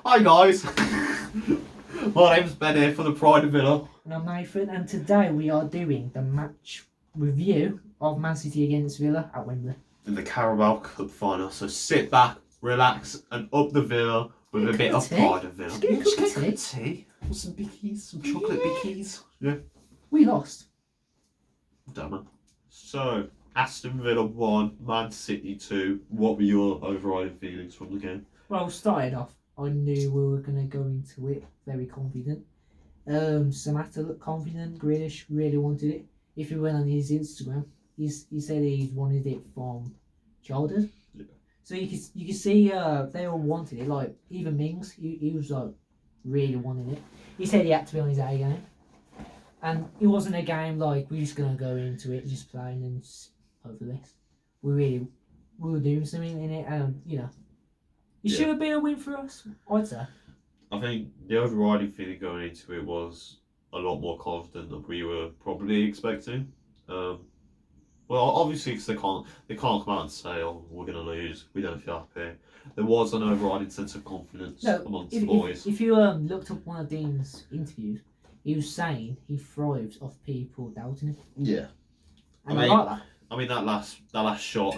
Hi guys, my name's Ben here for the Pride of Villa. And I'm Nathan, and today we are doing the match review of Man City against Villa at Wembley. In the Carabao Cup final, so sit back, relax, and up the Villa with a bit of Pride of Villa. Just get a cup of tea. With some bickies, some chocolate bickies. Yeah. We lost. Damn it. So, Aston Villa 1, Man City 2. What were your overriding feelings from the game? Well, started off, I knew we were going to go into it very confident. Samatta looked confident. Grealish really wanted it. If you went on his Instagram, he said he wanted it from childhood. Yeah. So you could see they all wanted it. Like even Mings, he was like really wanting it. He said he had to be on his A game, and it wasn't a game like we're just gonna go into it just playing and hope for this. We were doing something in it, and it should have been a win for us, I'd say. I think the overriding feeling going into it was a lot more confident than we were probably expecting. Well, obviously, because they can't come out and say, "Oh, we're going to lose. We don't feel happy." There was an overriding sense of confidence amongst the boys. If you looked up one of Dean's interviews, he was saying he thrives off people doubting him. Yeah, And I like that. I mean that last shot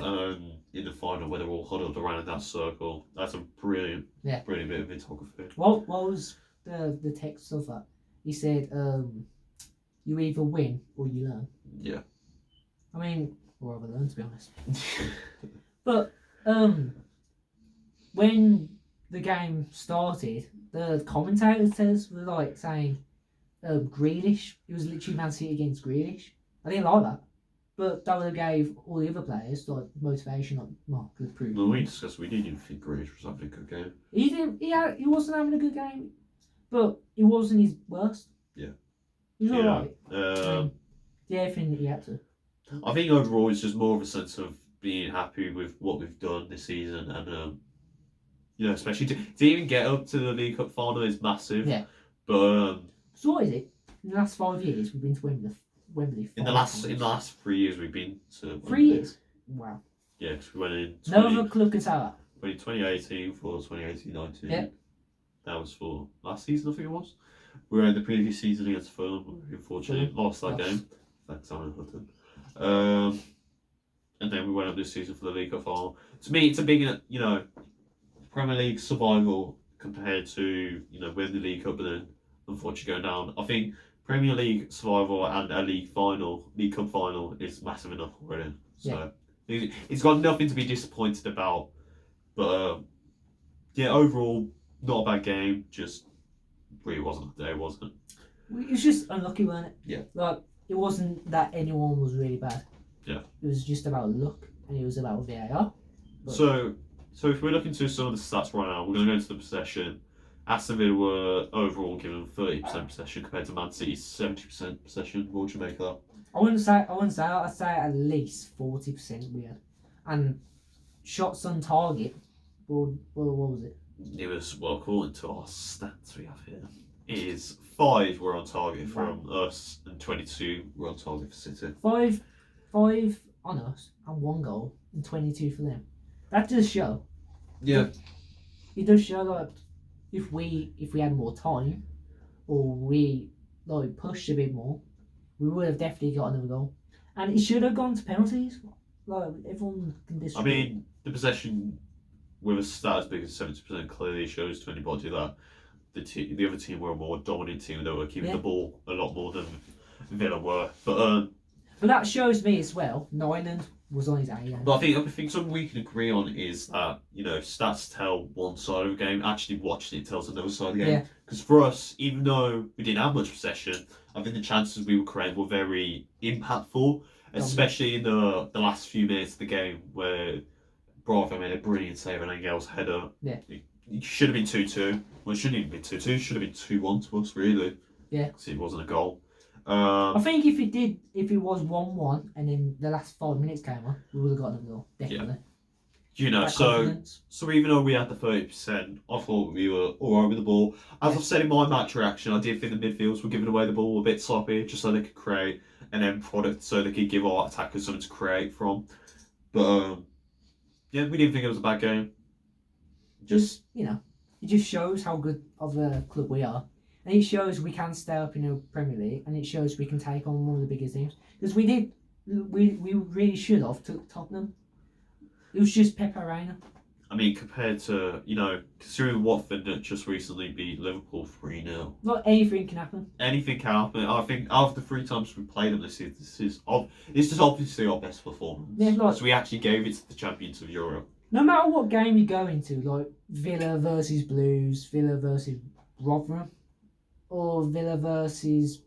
in the final where they're all huddled around that circle. That's a brilliant bit of photography. What was the text of that? He said, "You either win or you learn." Yeah. I mean, or rather learn, to be honest. But when the game started, the commentators were like saying, Grealish. It was literally Man City against Grealish. I didn't like that. But that would have gave all the other players like motivation, like Mark could prove. No, we discussed we didn't think Grealish was having a good game. He didn't. He wasn't having a good game, but it wasn't his worst. Yeah. He was alright. Yeah, everything that he had to. I think overall it's just more of a sense of being happy with what we've done this season, and especially to even get up to the League Cup final is massive. Yeah. But so what is it? In the last 5 years, we've been to Wembley. In the last 3 years, we've been to Wembley. 3 years. Wow. Yeah, because we went in. No other club can say that. Went in 2018 for 2018-19. Yeah. That was for last season, I think it was. We were in the previous season against Fulham. We unfortunately lost that game. Thanks, Alan Hutton. And then we went up this season for the League Cup final. To me, it's a big, Premier League survival compared to, win the League Cup and then unfortunately going down. I think Premier League survival and a League Cup final is massive enough already. So it's got nothing to be disappointed about. But overall, not a bad game. Just really wasn't a day, wasn't it? It was just unlucky, wasn't it? Yeah. Like it wasn't that anyone was really bad. Yeah. It was just about luck, and it was about VAR. But So if we're looking to some of the stats right now, we're going to go into the possession. Aston Villa were overall given 30% possession compared to Man City's 70% possession. What would you make of that? I wouldn't say. I'd say at least 40% we had, and shots on target. What was it? It was, well, according to our stats we have here, is 5 were on target from us and 22 were on target for City. Five on us and 1 goal and 22 for them. That does show. Yeah. It does show that if we had more time, or we pushed a bit more, we would have definitely got another goal. And it should have gone to penalties. Like everyone can disagree. I mean, the possession with a stat as big as 70% clearly shows to anybody that the other team were a more dominant team. They were keeping the ball a lot more than Villa were. But that shows me as well. Nyland was on his A game. But I think something we can agree on is that stats tell one side of the game. Actually, watching it tells another side of the game. Because for us, even though we didn't have much possession, I think the chances we were creating were very impactful, especially in the last few minutes of the game where Bravo made a brilliant save on Engel's header. Yeah. It should have been 2-2. Well, it shouldn't even be 2-2. It should have been 2-1 to us, really. Yeah. Because it wasn't a goal. I think if it was 1-1 and then the last 5 minutes came on, we would have got another goal, definitely. Yeah. So even though we had the 30%, I thought we were alright with the ball. As I've said in my match reaction, I did think the midfields were giving away the ball a bit sloppy, just so they could create an end product, so they could give our attackers something to create from. But we didn't think it was a bad game. Just it just shows how good of a club we are. And it shows we can stay up in the Premier League, and it shows we can take on one of the biggest teams. Because we really should have took Tottenham. It was just Pepe Reina. I mean, compared to, considering Watford that just recently beat Liverpool 3-0. Like, anything can happen. Anything can happen. I think after 3 times we played them this season, this is obviously our best performance. Yeah, because we actually gave it to the champions of Europe. No matter what game you go into, like Villa versus Blues, Villa versus Rotherham, or Villa versus,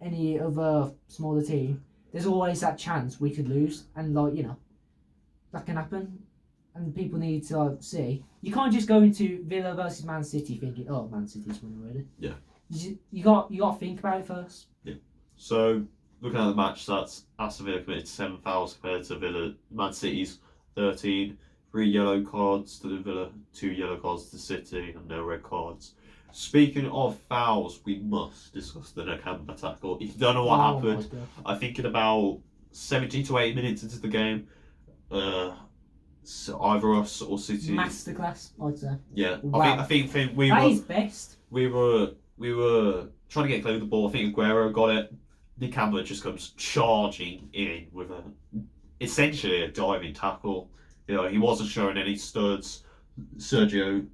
any other smaller team, there's always that chance we could lose. And, that can happen. And people need to see. You can't just go into Villa versus Man City thinking, oh, Man City's won already. Yeah. You got to think about it first. Yeah. So, looking at the match, that's Aston Villa committed 7 fouls compared to Man City's 13. 3 yellow cards to the Villa, 2 yellow cards to City, and no red cards. Speaking of fouls, we must discuss the Nakamba tackle. If you don't know what happened, I think in about 70 to 80 minutes into the game, so either us or City. Masterclass, I'd say. Yeah, Wow. I think we that were. is best. We were trying to get clear of the ball. I think Aguero got it. Nakamba just comes charging in with essentially a diving tackle. He wasn't showing any studs. Sergio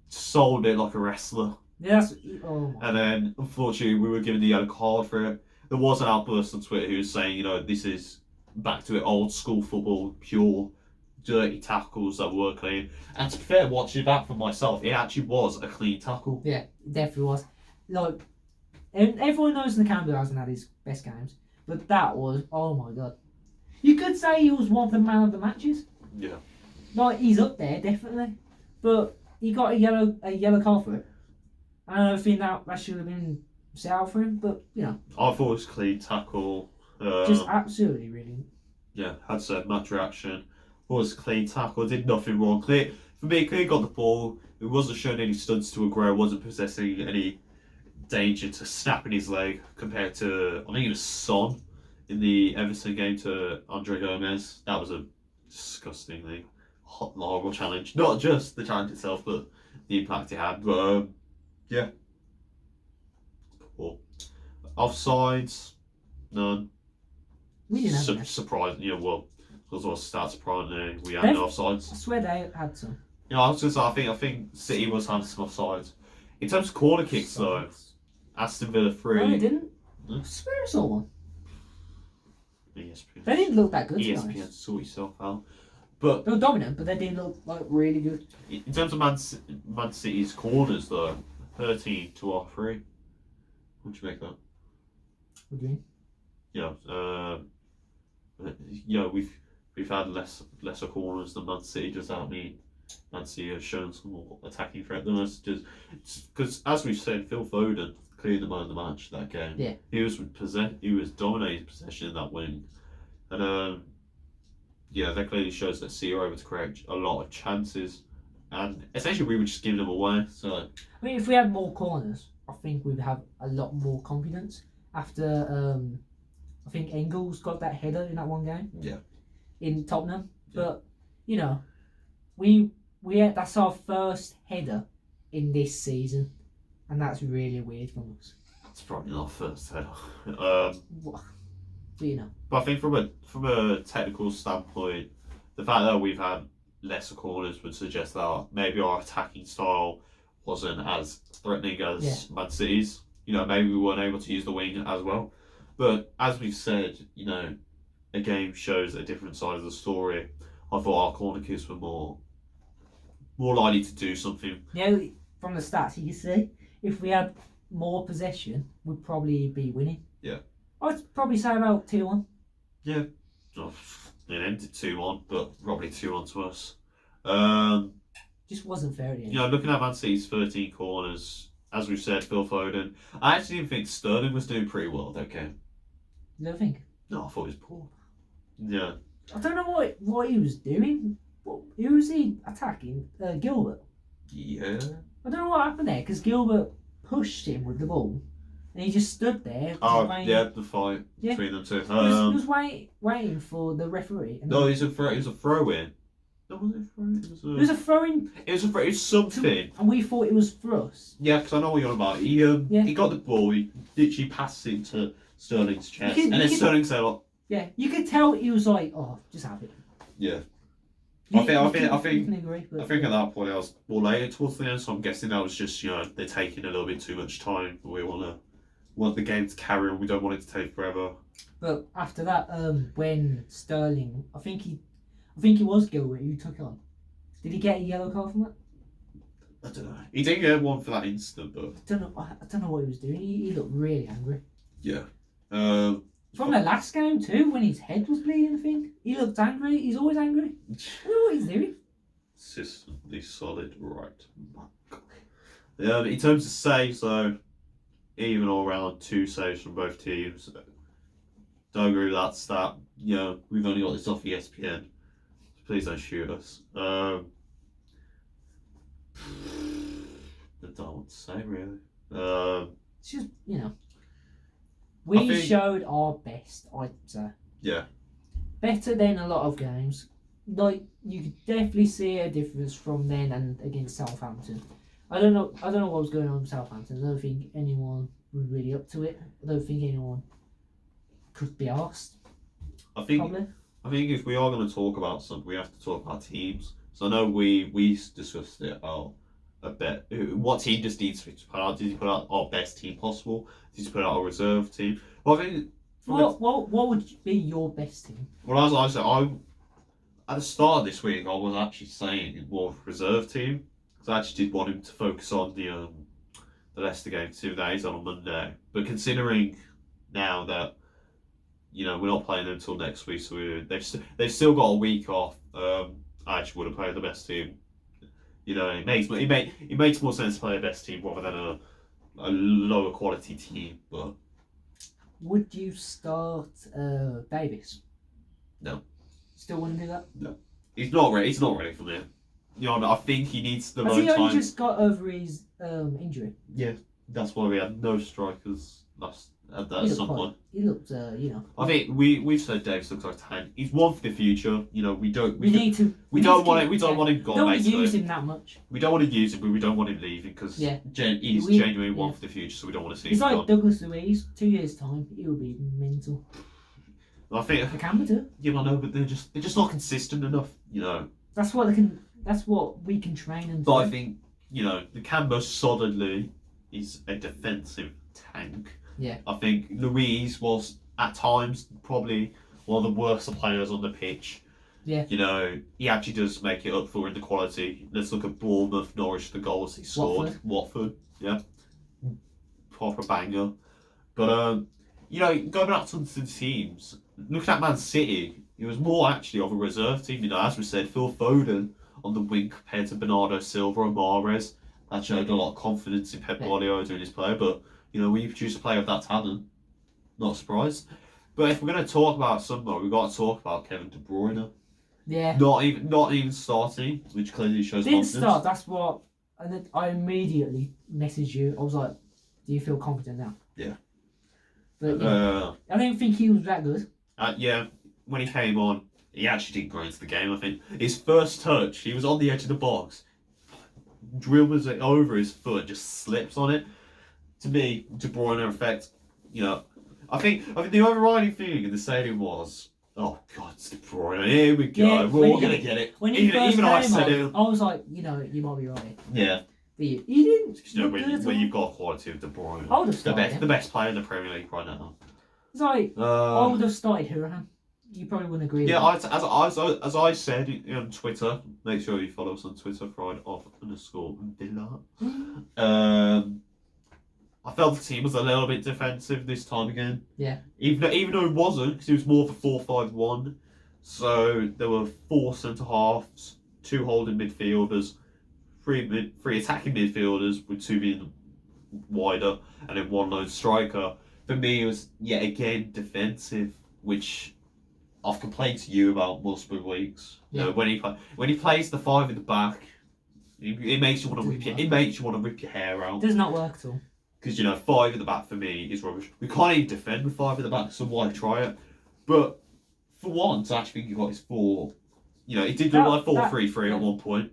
sold it like a wrestler. Yes. And then, unfortunately, we were given the yellow card for it. There was an outburst on Twitter who was saying, this is back to it, old school football, pure, dirty tackles that were clean. And to be fair, watching that for myself, it actually was a clean tackle. Yeah, it definitely was. Like, and everyone knows Nakamba hasn't had his best games, but that was, oh my god. You could say he was one of the man of the matches. Yeah. Like, he's up there, definitely. But he got a yellow card for it. I don't think that should have been set out for him, but, I thought it was a clean tackle. just absolutely brilliant. Yeah, had some match reaction. Thought it was a clean tackle, did nothing wrong. For me, Clear got the ball. It wasn't showing any studs to Aguero, wasn't possessing any danger to snapping his leg compared to, I think it was Son in the Everton game to Andre Gomez. That was a disgustingly horrible challenge. Not just the challenge itself, but the impact it had. But yeah. Cool. Offsides, none. We didn't have any. Surprising, because our stats surprisingly we had no offsides. I swear they had some. I was going to say, I think City was having some offsides. In terms of corner kicks, though, Aston Villa 3. No, they didn't. I swear I saw one. ESPN. They didn't look that good. ESPN, sort yourself out. But they were dominant, but they didn't look like really good. In terms of Man City's corners, though, 13 to our 3. What do you make that? What do you mean? We've had lesser corners than Man City. Does that mean Man City has shown some more attacking threat than us? Because as we've said, Phil Foden clearly the man of the match that game. Yeah. He was dominating possession in that wing, and that clearly shows that City are able to create a lot of chances, and essentially we were just giving them away. So I mean, if we had more corners, I think we'd have a lot more confidence. After I think Engels got that header in that one game. Yeah. In Tottenham, Yeah. but we that's our first header in this season, and that's really weird from us. It's probably not first header. But But I think from a technical standpoint, the fact that we've had lesser corners would suggest that maybe our attacking style wasn't as threatening as Man City's. Maybe we weren't able to use the wing as well. But as we've said, a game shows a different side of the story. I thought our corner kicks were more likely to do something. From the stats you can see, if we had more possession, we'd probably be winning. Yeah. I'd probably say about 2-1. Yeah. It ended 2-1, but probably 2-1 to us. Just wasn't fair at the end. Looking at Man City's 13 corners, as we've said, Phil Foden. I actually didn't think Sterling was doing pretty well that game. You don't think? No, I thought he was poor. Yeah. I don't know what he was doing. Who was he attacking? Gilbert. Yeah. I don't know what happened there, because Gilbert pushed him with the ball, and he just stood there. The fight between them two. He was waiting for the referee. No, it was a throw in. No, was it a throw? It was a throwing, It was a throw. It was something. and we thought it was for us. Yeah, because I know what you're on about. He got the ball. He literally passed it to Sterling's chest, and then Sterling said, "Oh, yeah, you could tell he was like, oh, just have it." yeah." You I think can agree, but, at that point I was more later towards the end, so I'm guessing that was just they're taking a little bit too much time. We want the game to carry on. We don't want it to take forever. But after that, when Sterling, I think it was Gilbert who took it on. Did he get a yellow card from that? I don't know. He didn't get one for that instant, but I don't know what he was doing. He looked really angry. yeah. From the last game too, when his head was bleeding, I think he looked angry. He's always angry. I don't know what he's doing. Consistently solid right back. In terms of saves, though, even all round 2 saves from both teams. Don't agree with that stat. We've only got this off ESPN. So please don't shoot us. I don't know what to say really. It's just we think- showed our best. I'd say. Yeah. Better than a lot of games. Like you could definitely see a difference from then and against Southampton. I don't know what was going on with Southampton. I don't think anyone was really up to it. I don't think anyone could be asked. I think Probably. if we are going to talk about something, we have to talk about teams. So I know we discussed it about a bit. What team just needs to put out? Did he put out our best team possible? Did he put out a reserve team? Well, I think. What would be your best team? Well, as I said, at the start of this week, I was actually saying more of a reserve team because I actually did want him to focus on the Leicester game 2 days on Monday. But considering now that we're not playing them until next week, so they've still got a week off. I actually would have played the best team. It makes more sense to play the best team rather than a lower quality team. But would you start Davis? No. Still wouldn't do that? No. He's not ready. He's not ready for me. I think he needs the Has load he time. only just got over his injury? Yeah, that's why we had no strikers at some point. He looked, I think we've said Davis looks like 10. He's one for the future. We don't want him gone. Don't Basically, use him that much. we don't want to use him, but we don't want him leaving because he's genuinely one for the future. So we don't want to see He's him like gone. Douglas Luiz. 2 years time, he'll be mental. I think Camberton. yeah, I know, but they're just not consistent enough. That's what they can. That's what we can train and. But I think the Cambo solidly is a defensive tank. Yeah. I think Louise was at times probably one of the worst players on the pitch. Yeah. He actually does make it up for in the quality. Let's look at Bournemouth, Norwich, the goals he scored. Watford, yeah, proper banger. But going back to the teams, looking at Man City, it was more actually of a reserve team. As we said, Phil Foden on the wing compared to Bernardo Silva and Mahrez. That showed a lot of confidence in Pep Guardiola doing his play. But we produce a player of that talent. Not surprised. But if we're going to talk about somebody, we've got to talk about Kevin De Bruyne. Yeah. Not even starting, which clearly shows Didn't confidence. start. That's what. And then I immediately messaged you. I was like, "Do you feel confident now?" Yeah. But I don't think he was that good. Yeah, when he came on, he actually did great into the game. I think his first touch, he was on the edge of the box, dribbles it over his foot, just slips on it. To me, De Bruyne effect. I think the overriding feeling in the stadium was, "Oh God, it's De Bruyne. Here we go. Yeah, We're all gonna get it." When he first even came I said on, it. I was like, you might be right. Yeah. But he didn't. Look good at When all. you've got quality of De Bruyne, I would have started him. the best player in the Premier League right now. It's like I would have started Hurahan. You probably wouldn't agree. Yeah, with that. as I said on Twitter, make sure you follow us on Twitter, @Fried_Villa. I felt the team was a little bit defensive this time again. Yeah. Even though it wasn't, because it was more of a 4-5-1. So there were 4 centre halves, 2 holding midfielders, 3 attacking midfielders with 2 being wider, and then 1 lone striker. For me, it was yet again defensive, which I've complained to you about multiple weeks. Yeah. When he plays the 5 in the back, it makes you want to rip your hair out. It does not work at all. Because 5 in the back for me is rubbish. We can't even defend with 5 in the back, so why try it? But for once, I actually think he got his 4 You know, he did look like 4-3-3 at one point.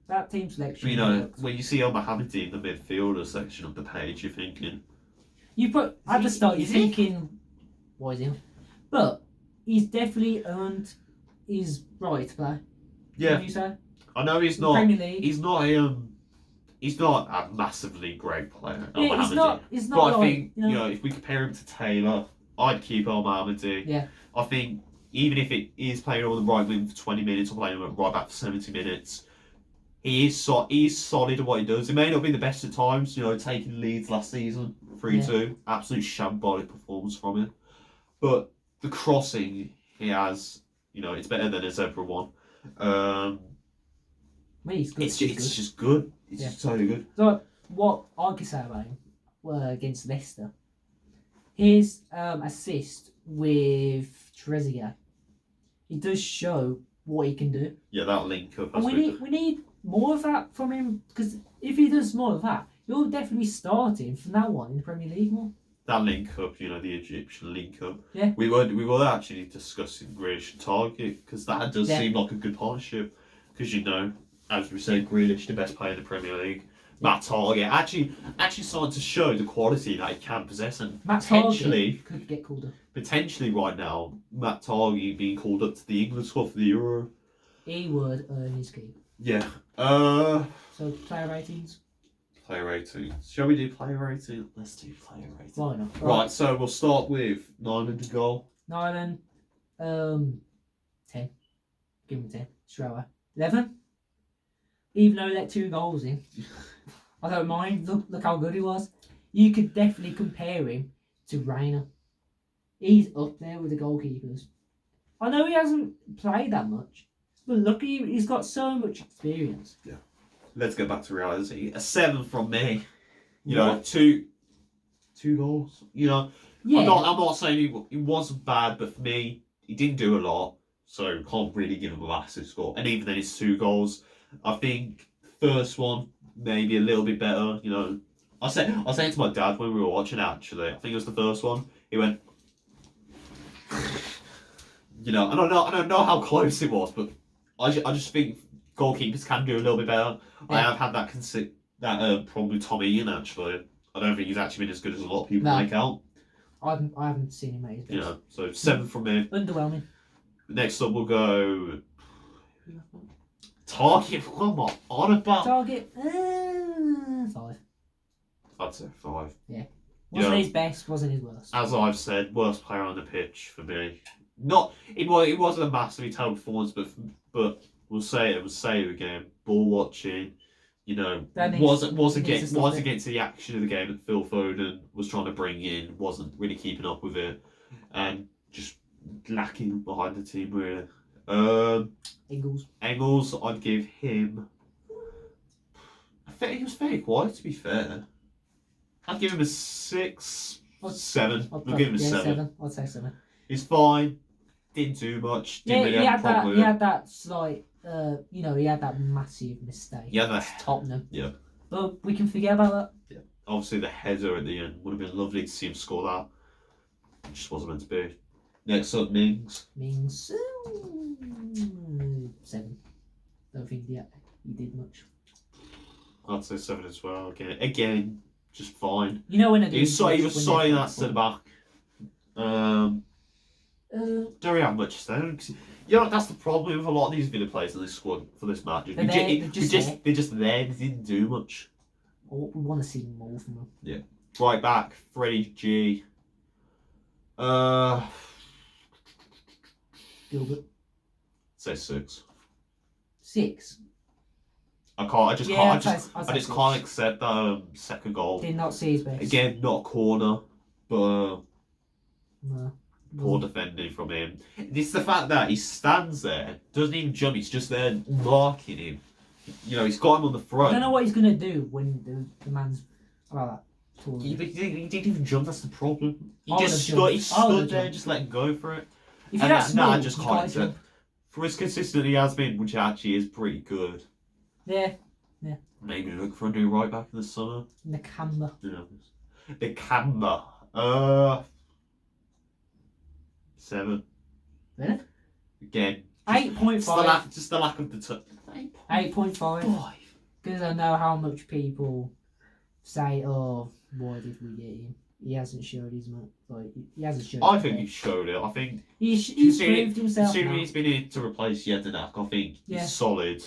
That team selection. But, you know, worked. when you see El Mohammadi in the midfielder section of the page, you're thinking, You put at the start, you're is he? thinking, why is he? But he's definitely earned his right to play. yeah, Would you say? I know he's In not. Premier League. He's not a massively great player. El Yeah, he's Mohammadi. not. He's not. But I like, think if we compare him to Taylor, I'd keep El Mohammadi. Yeah. I think even if it is playing on the right wing for 20 minutes or playing right back for 70 minutes, he's solid at what he does. It may not be the best at times, you know, taking leads last season, 3-2, absolute shambolic performance from him. But the crossing he has, you know, it's better than a Zebra one. He's good. It's just good. It's just totally good. So what I can say about him against Leicester, his assist with Trezeguet, he does show what he can do. Yeah, that link up. And we need more of that from him, because if he does more of that, he'll definitely start him from now on in the Premier League more. That link up, you know, the Egyptian link up. Yeah. We were actually discussing Grealish and Target, because that does seem like a good partnership. Because, you know, as we said, Grealish, the best player in the Premier League. Matt Target actually starting to show the quality that he can possess, and Matt potentially Target could get called up. Potentially right now, Matt Target being called up to the England squad for the Euro. He would earn his keep. Yeah. So player ratings. Player rating. Shall we do player rating? Let's do player rating. Why not? Right. So we'll start with Nyland to goal. Nyland, 10. Give him 10. Straight away. 11. Even though he let 2 goals in, I don't mind. Look how good he was. You could definitely compare him to Reina. He's up there with the goalkeepers. I know he hasn't played that much, but look, he's got so much experience. Yeah. Let's go back to reality. A 7 from me. You What? know, two goals. You know, Yeah. I'm not saying he wasn't bad, but for me, he didn't do a lot, so can't really give him a massive score. And even then, it's 2 goals. I think the first one maybe a little bit better. You know, I said it to my dad when we were watching. Actually, I think it was the first one. He went, you know, I don't know how close it was, but I just think goalkeepers can do a little bit better. Yeah. I have had that problem with Tommy Ian, actually. I don't think he's actually been as good as a lot of people make out. I haven't seen him at his best. You know, so 7 from me. Underwhelming. Next up, we'll go Target. What am I on about? Target, 5. I'd say 5. Yeah. Wasn't Yeah. his best, wasn't his worst. As I've said, worst player on the pitch for me. It wasn't a massively terrible performance, but we'll say it again. Ball watching, you know, wasn't getting to the action of the game that Phil Foden was trying to bring in. Wasn't really keeping up with it, and just lacking behind the team really. Engels, I'd give him. I think he was very quiet, to be fair. I'd give him a 6, 7. We'll give him a 7. I'd say 7. He's fine. Didn't do much. Didn't really have a problem with he it. had that slight, he had that massive mistake. Yeah, against Tottenham. Yeah. But we can forget about that. Yeah. Obviously, the header at the end would have been lovely to see him score that. It just wasn't meant to be. Next up, Mings. 7. Don't think he did much. I'd say 7 as well. Again, just fine. You know when He was sorting that to the back. Don't really have much to say. You know, that's the problem with a lot of these Villa players in this squad for this match. They're just there. They didn't do much. We want to see more from them. Yeah. Right back, Freddie G. Gilbert. Say 6. 6. I just I'd say can't accept that second goal. Did not see his best. Again, not a corner, but No. poor defending from him. It's the fact that he stands there, doesn't even jump. He's just there marking him. You know, he's got him on the front. I don't know what he's gonna do when the man's about that. He didn't even jump. That's the problem. He I just would've stood jumped. there, just letting go for it. If And you're that small, I just you can't can't jump. accept. For as consistent he has been, which actually is pretty good. Yeah, Maybe look for a new right back in the summer. Nakamba. You know, the Canberra. 7. Really? Again, 8.5. Just the lack of the 8.5. 5. Because I know how much people say, "Oh, why did we get him? He hasn't showed his much. Like he hasn't showed." I think he showed it. I think he's proved himself. Considering Now. he's been here to replace Jedinak, I think Yeah. he's solid.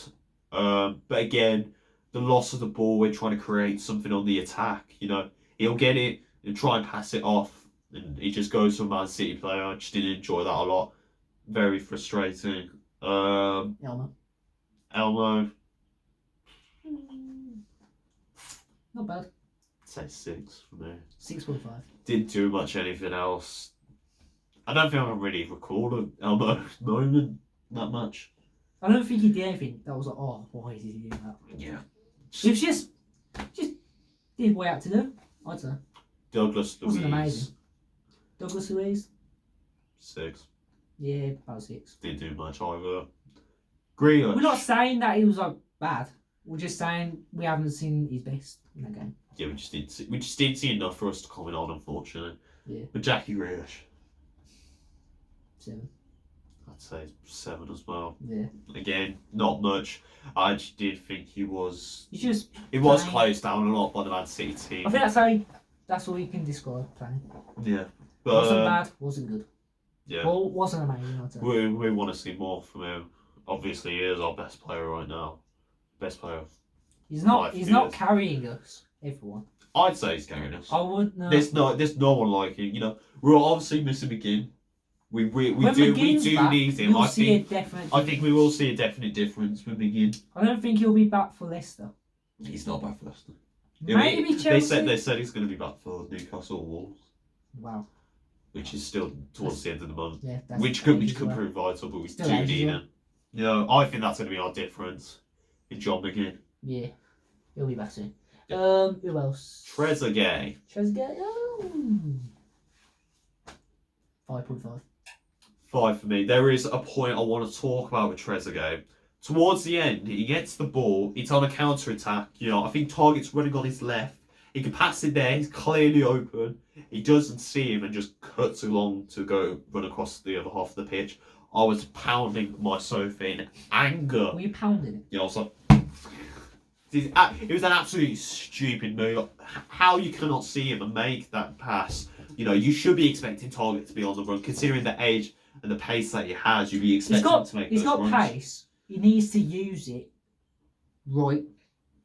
But again, the loss of the ball, we're trying to create something on the attack. You know, he'll get it and try and pass it off, and he just goes to a Man City player. I just didn't enjoy that a lot. Very frustrating. Elmo. Not bad. I'd say 6 for me. 6.5. Didn't do much anything else. I don't think I can really recall an Elmo moment that much. I don't think he did anything that was like, "Oh, why did he do that?" Yeah. It was just did what he had to do. I'd say. Douglas Luiz. Wasn't amazing. Douglas Luiz. 6. Yeah, about 6. Didn't do much either. Grealish. We're not saying that he was like bad. We're just saying we haven't seen his best in that game. Yeah, we just didn't see enough for us to comment on, unfortunately. Yeah. But Jackie Grealish, 7. I'd say 7 as well. Yeah. Again, not much. I just did think he was. He's just. It was playing. closed down a lot by the Man City team. I think that's all you can describe playing. Yeah, but Wasn't bad. Wasn't good. yeah, Well, wasn't amazing. I'd say. we want to see more from him. Obviously, he is our best player right now. Best player. He's not. 5 He's years. not carrying us. Everyone. I'd say he's carrying us. I would know. There's no one like him. You know, we're obviously missing McGinn. We When do McGinn's back, need him. you'll I see think a definite. I think we will see a definite difference with McGinn. I don't think he'll be back for Leicester. He's not back for Leicester. Maybe Chelsea. They said he's going to be back for Newcastle or Wolves, Wow. which is still towards the end of the month. Yeah. That's Which could ages away. prove vital, but we Still do ages need away. him. You know, I think that's going to be our difference in John McGinn. Yeah. He'll be back soon. Yeah. Who else? Trezeguet. Trezeguet. 5.5. 5 for me. There is a point I want to talk about with Trezeguet. Towards the end, he gets the ball. It's on a counter attack. You know, I think Target's running on his left. He can pass it there. He's clearly open. He doesn't see him and just cuts along to go run across the other half of the pitch. I was pounding my sofa in anger. Were you pounding it? You know, I was like, it was an absolutely stupid move. How you cannot see him and make that pass. You know, you should be expecting Target to be on the run, considering the age and the pace that he has. You'd be expecting him to make He's those got runs. pace. He needs to use it right.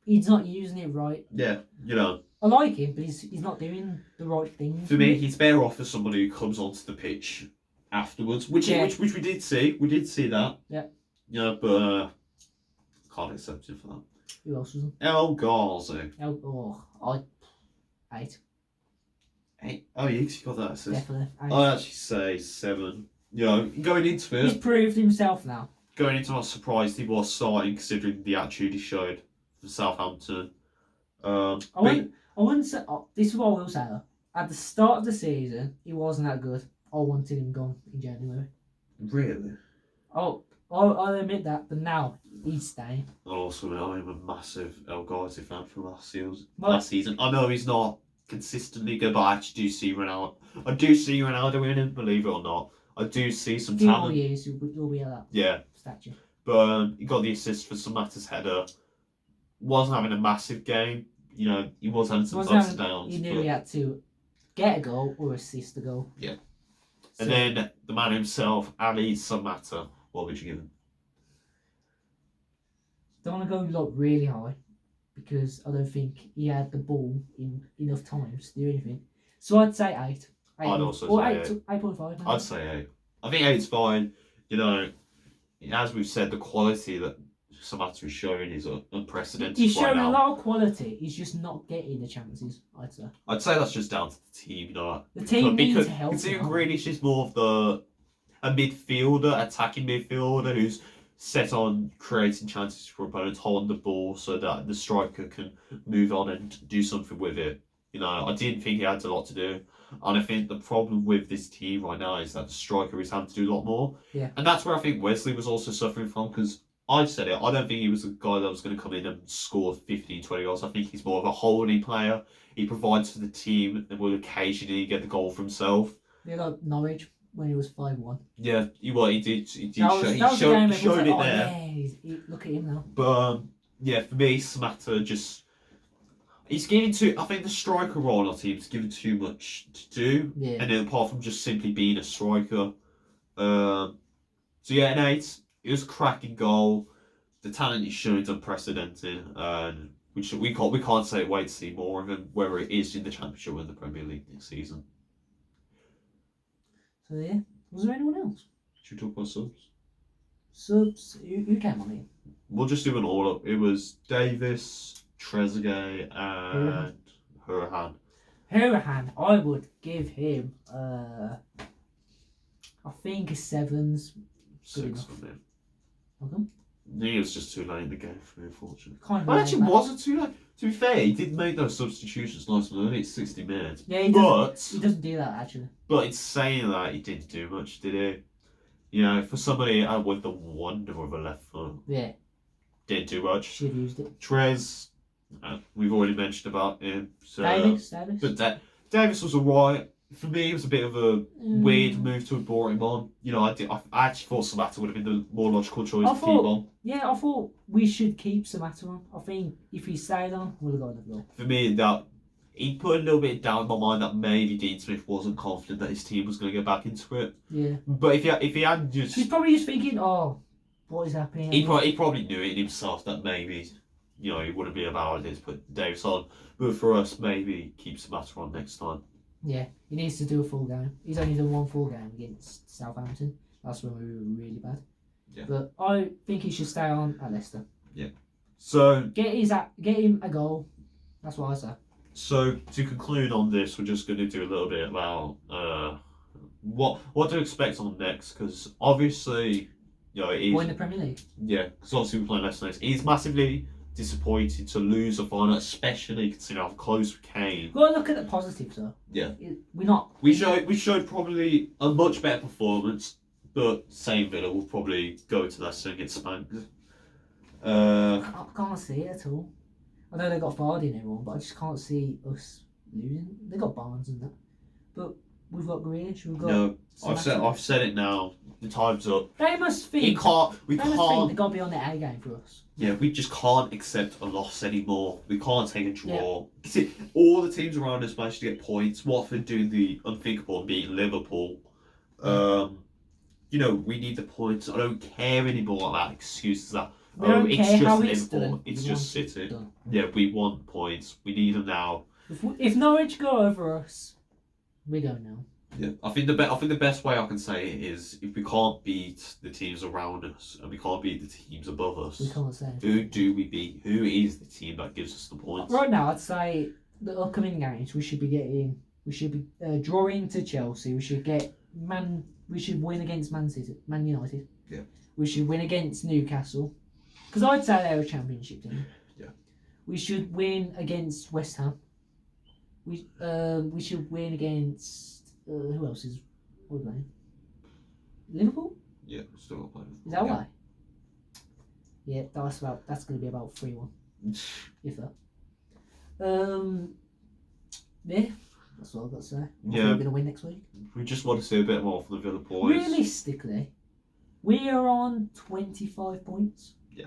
He's not using it right. Yeah, you know. I like him, but he's not doing the right thing. For me, he's better off as somebody who comes onto the pitch afterwards, which we did see. We did see that. Yeah. Yeah, but can't accept him for that. Who else was El Ghazi. I 8. 8. Oh, you got that assist. Definitely. 8. I'd actually say 7. You know, going into He's it, proved himself now. I was surprised he was starting considering the attitude he showed for Southampton. I wouldn't say. This is what I will say though. At the start of the season, he wasn't that good. I wanted him gone in January. Really? I'll admit that, but now he's staying. Also, I'm a massive El Ghazi fan from last Well- season. I know he's not consistently good, but I actually do see Ronaldo. I do see Ronaldo in him, believe it or not. I do see some A few more talent. years, you'll be at that Yeah, statue. but he got the assist for Samatta's header. Wasn't having a massive game. You know, he was having some ups and downs. He knew but- he had to get a goal or assist a goal. Yeah. So, And then the man himself, Ali Samatta. What would you give him? don't want to go like really high because I don't think he had the ball in enough times to do anything. So I'd say 8. I'd also or say 8.5. I'd say 8. I think 8's fine. You know, as we've said, the quality that Samatta is showing is unprecedented He's right showing now. a lot of quality. He's just not getting the chances. I'd say I'd say that's just down to the team. You know, the team needs because help. considering now. Grealish is more of a midfielder, attacking midfielder who's set on creating chances for opponents, holding the ball so that the striker can move on and do something with it. You know, I didn't think he had a lot to do. And I think the problem with this team right now is that the striker is having to do a lot more. Yeah. And that's where I think Wesley was also suffering from, because I've said it, I don't think he was a guy that was going to come in and score 15, 20 goals. I think he's more of a holding player. He provides for the team and will occasionally get the goal for himself. Yeah, like Norwich. when he was 5-1. Yeah, he did. He That was the game showed everyone's like, it oh, there. Yeah, look at him now. But yeah, for me, Samatta just he's giving too. I think the striker role on our team is given too much to do, Yeah. and then apart from just simply being a striker. So yeah, an 8. It was a cracking goal. The talent he's shown is unprecedented, and we can't say wait to see more of him, whether it is in the Championship or in the Premier League next season. So yeah, was there anyone else? Should we talk about subs? Subs, you came on it. We'll just do an all up. It was Davis, Trezeguet, and Hurahan. Hurahan, I would give him, I think a 7's good 6 enough. for me. How come? He was just too late in the game for me, unfortunately. Kind of Well, actually, like that. wasn't too late. To be fair, he did make those substitutions nice and early. It's 60 minutes. Yeah, he doesn't do that actually. But it's saying that he didn't do much, did he? You know, for somebody with the wonder of a left foot, Yeah, didn't do much. should have used it. Trez, we've already mentioned about him. So, Davis. But Davis was alright. For me, it was a bit of a weird move to have brought him on. You know, I actually thought Samatta would have been the more logical choice to keep on. Yeah, I thought we should keep Samatta on. I think if he stayed on, we'd have got another goal. For me, that he put a little bit down in my mind that maybe Dean Smith wasn't confident that his team was going to get back into it. Yeah. But if he hadn't just, He's probably just thinking, oh, what is happening? he probably knew it in himself that maybe, you know, he wouldn't be about this, put Davis on. But for us, maybe keep Samatta on next time. Yeah, he needs to do a full game. He's only done one full game against Southampton. That's when we were really bad. Yeah. But I think he should stay on at Leicester. Yeah. So get him a goal. That's what I say. So to conclude on this, we're just going to do a little bit about what to expect on next, because obviously, you know, win the Premier League. Yeah, because obviously we're playing Leicester next. He's massively disappointed to lose a final, especially considering how close we came. Well, look at the positives though. Yeah, We showed probably a much better performance, but same Villa will probably go to Leicester and get spanked. I can't see it at all. I know they got Vardy and everyone, but I just can't see us losing. They got Barnes and that, but we've got Grealish. We've got. No, I've said it now. The time's up. They must think. We can't. They got to be on the A game for us. Yeah, we just can't accept a loss anymore. We can't take a draw. Yeah. See, all the teams around us managed to get points. Watford doing the unthinkable and beating Liverpool. You know, we need the points. I don't care anymore about excuses that. It's just Liverpool. It's just City. Yeah, we want points. We need them now. If Norwich go over us, we go now. Yeah, I think the best way I can say it is if we can't beat the teams around us and we can't beat the teams above us, we can't say. Who do we beat? Who is the team that gives us the points? Right now, I'd say the upcoming games we should be drawing to Chelsea. We should win against Man United. Yeah. We should win against Newcastle, because I'd say they're a Championship team. Yeah. We should win against West Ham. We should win against. Who else is playing? Liverpool? Yeah, still not playing. Is that why? Yeah, that's going to be about 3-1, if that. Yeah, that's all I've got to say. Yeah, we're going to win next week. We just want to see a bit more from the Villa boys. Realistically, we are on 25 points. Yeah.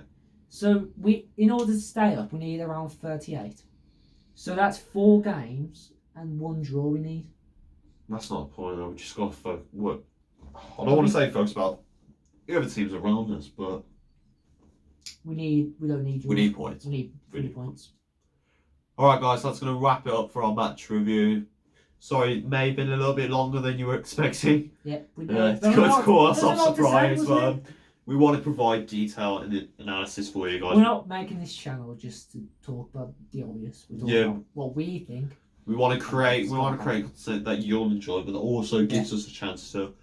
So in order to stay up, we need around 38. So that's 4 games and 1 draw we need. That's not the point though. We just got to focus. I don't want to say focus about the other teams around us, but we don't need. We need points. We need 3 points. All right, guys. That's going to wrap it up for our match review. Sorry, it may have been a little bit longer than you were expecting. Yeah, it's caught us off surprise, but we want to provide detail and the analysis for you guys. We're not making this channel just to talk about the obvious. We're talking about what we think. We want to create content that you'll enjoy, but that also gives us a chance to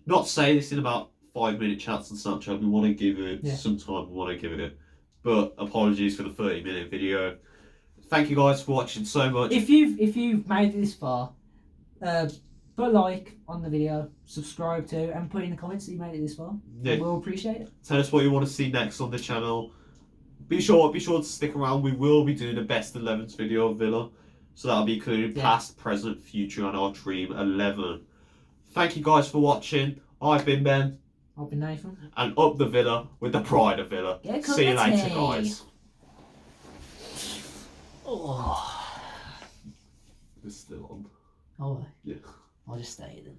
not say this in about 5-minute chats on Snapchat. We want to give it some time. We want to give it. But apologies for the 30-minute video. Thank you guys for watching so much. If you've made it this far, put a like on the video, subscribe to, and put in the comments that you made it this far. Yeah. We'll appreciate it. Tell us what you want to see next on the channel. Be sure to stick around. We will be doing a best 11s video of Villa. So that'll be including past, present, future, and our Dream 11. Thank you guys for watching. I've been Ben, I'll be Nathan. and up the Villa with the pride of Villa. Get See you later, tea. guys. Oh. It's still on. Oh. Yeah. I'll just stay then.